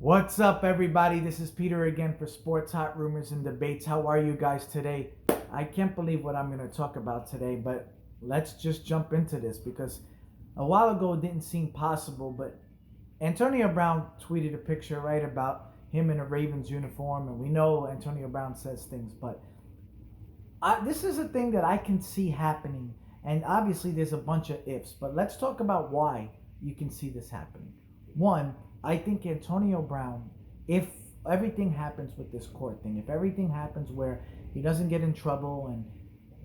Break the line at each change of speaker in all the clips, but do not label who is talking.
What's up, everybody? This is Peter again for Sports Hot Rumors and Debates. How are you guys today? I can't believe what I'm going to talk about today, but let's just jump into this because a while ago it didn't seem possible, but Antonio Brown tweeted a picture, right, about him in a Ravens uniform, and we know Antonio Brown says things, but this is a thing that I can see happening, and obviously there's a bunch of ifs, but let's talk about why you can see this happening. One, I think Antonio Brown, if everything happens with this court thing, if everything happens where he doesn't get in trouble and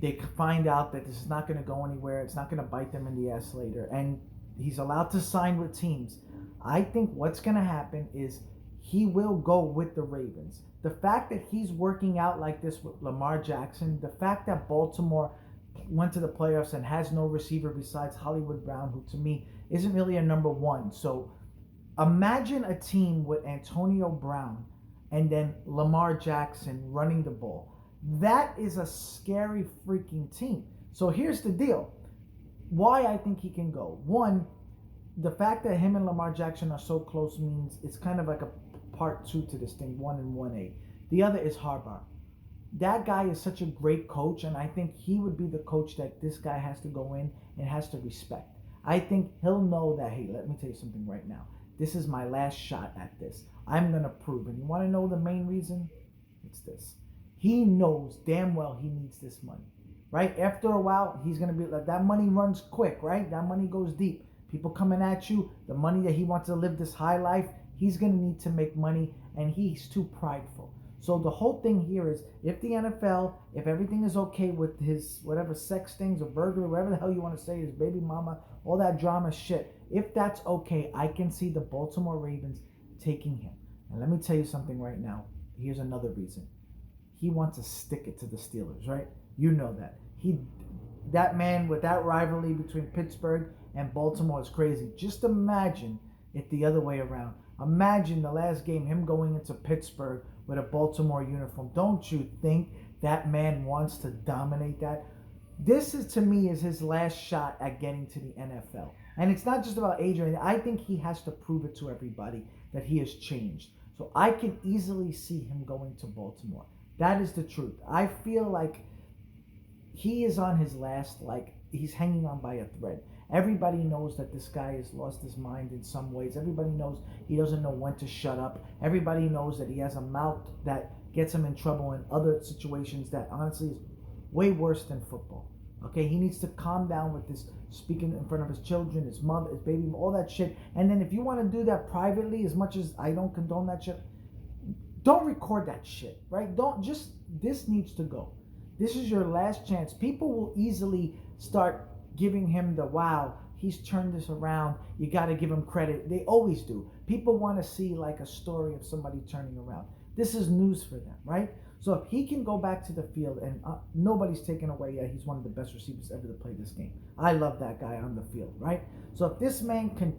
they find out that this is not going to go anywhere, it's not going to bite them in the ass later, and he's allowed to sign with teams, I think what's going to happen is he will go with the Ravens. The fact that he's working out like this with Lamar Jackson, the fact that Baltimore went to the playoffs and has no receiver besides Hollywood Brown, who to me isn't really a number one. So imagine a team with Antonio Brown and then Lamar Jackson running the ball. That is a scary freaking team. So here's the deal. Why I think he can go. One, the fact that him and Lamar Jackson are so close means it's kind of like a part two to this thing, 1 and 1A. The other is Harbaugh. That guy is such a great coach, and I think he would be the coach that this guy has to go in and has to respect. I think he'll know that, hey, let me tell you something right now. This is my last shot at this. I'm going to prove. And you want to know the main reason? It's this. He knows damn well he needs this money, right? After a while, he's going to be like, that money runs quick, right? That money goes deep. People coming at you, the money that he wants to live this high life, he's going to need to make money, and he's too prideful. So the whole thing here is, if the NFL, if everything is okay with his whatever sex things or burglary, whatever the hell you want to say, his baby mama, all that drama shit, if that's okay, I can see the Baltimore Ravens taking him. And let me tell you something right now. Here's another reason. He wants to stick it to the Steelers, right? You know that. That man with that rivalry between Pittsburgh and Baltimore is crazy. Just imagine it the other way around. Imagine the last game, him going into Pittsburgh with a Baltimore uniform. Don't you think that man wants to dominate that? This is, to me, is his last shot at getting to the NFL. And it's not just about age or anything. I think he has to prove it to everybody that he has changed. So I can easily see him going to Baltimore. That is the truth. I feel like he is on his last, like, he's hanging on by a thread. Everybody knows that this guy has lost his mind in some ways. Everybody knows he doesn't know when to shut up. Everybody knows that he has a mouth that gets him in trouble in other situations that honestly is way worse than football. Okay, he needs to calm down with this speaking in front of his children, his mother, his baby, all that shit. And then if you want to do that privately, as much as I don't condone that shit, don't record that shit, right? This needs to go. This is your last chance. People will easily start giving him the, wow, he's turned this around, you got to give him credit. They always do. People want to see like a story of somebody turning around. This is news for them, right? So if he can go back to the field, and nobody's taken away yet, he's one of the best receivers ever to play this game. I love that guy on the field, right? So if this man can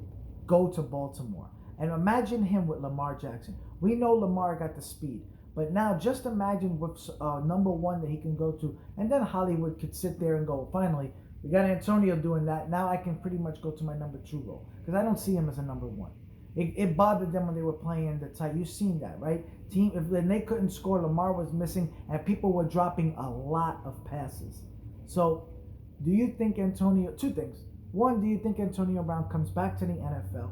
go to Baltimore, and imagine him with Lamar Jackson. We know Lamar got the speed, but now just imagine with number one that he can go to, and then Hollywood could sit there and go, finally, we got Antonio doing that. Now I can pretty much go to my number two role, because I don't see him as a number one. It bothered them when they were playing the tight. You've seen that, right? When they couldn't score, Lamar was missing, and people were dropping a lot of passes. So, do you think Antonio? Two things. One, do you think Antonio Brown comes back to the NFL?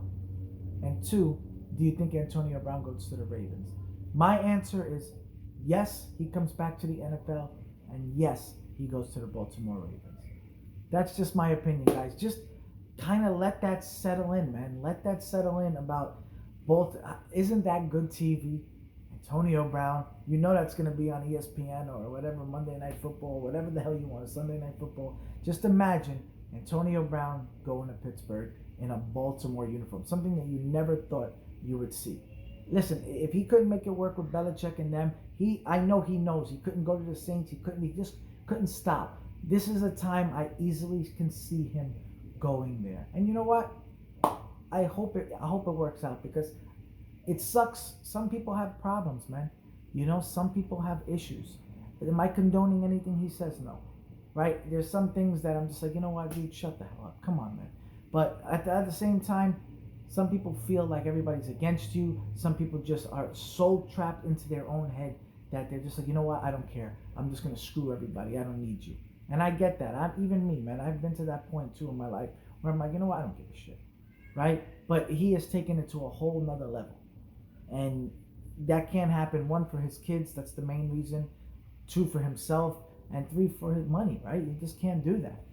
And two, do you think Antonio Brown goes to the Ravens? My answer is yes, he comes back to the NFL, and yes, he goes to the Baltimore Ravens. That's just my opinion, guys. Just kind of let that settle in, man. Let that settle in about both. Isn't that good TV? Antonio Brown, you know that's going to be on ESPN or whatever, Monday Night Football, whatever the hell you want, Sunday Night Football. Just imagine Antonio Brown going to Pittsburgh in a Baltimore uniform, something that you never thought you would see. Listen, if he couldn't make it work with Belichick and them, I know he knows. He couldn't go to the Saints. He just couldn't stop. This is a time I easily can see him going there. And you know what? I hope it works out, because it sucks. Some people have problems, man. You know, some people have issues. Am I condoning anything he says? No. Right? There's some things that I'm just like, you know what, dude, shut the hell up. Come on, man. But at the same time, Some people feel like everybody's against you. Some people just are so trapped into their own head that they're just like, you know what, I don't care. I'm just gonna screw everybody. I don't need you. And I get that. Even me, man. I've been to that point too in my life where I'm like, you know what, I don't give a shit, right? But he has taken it to a whole nother level, and that can't happen. One, for his kids. That's the main reason. Two, for himself, and three, for his money. Right? You just can't do that.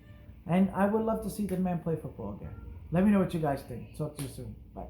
And I would love to see the man play football again. Let me know what you guys think. Talk to you soon. Bye.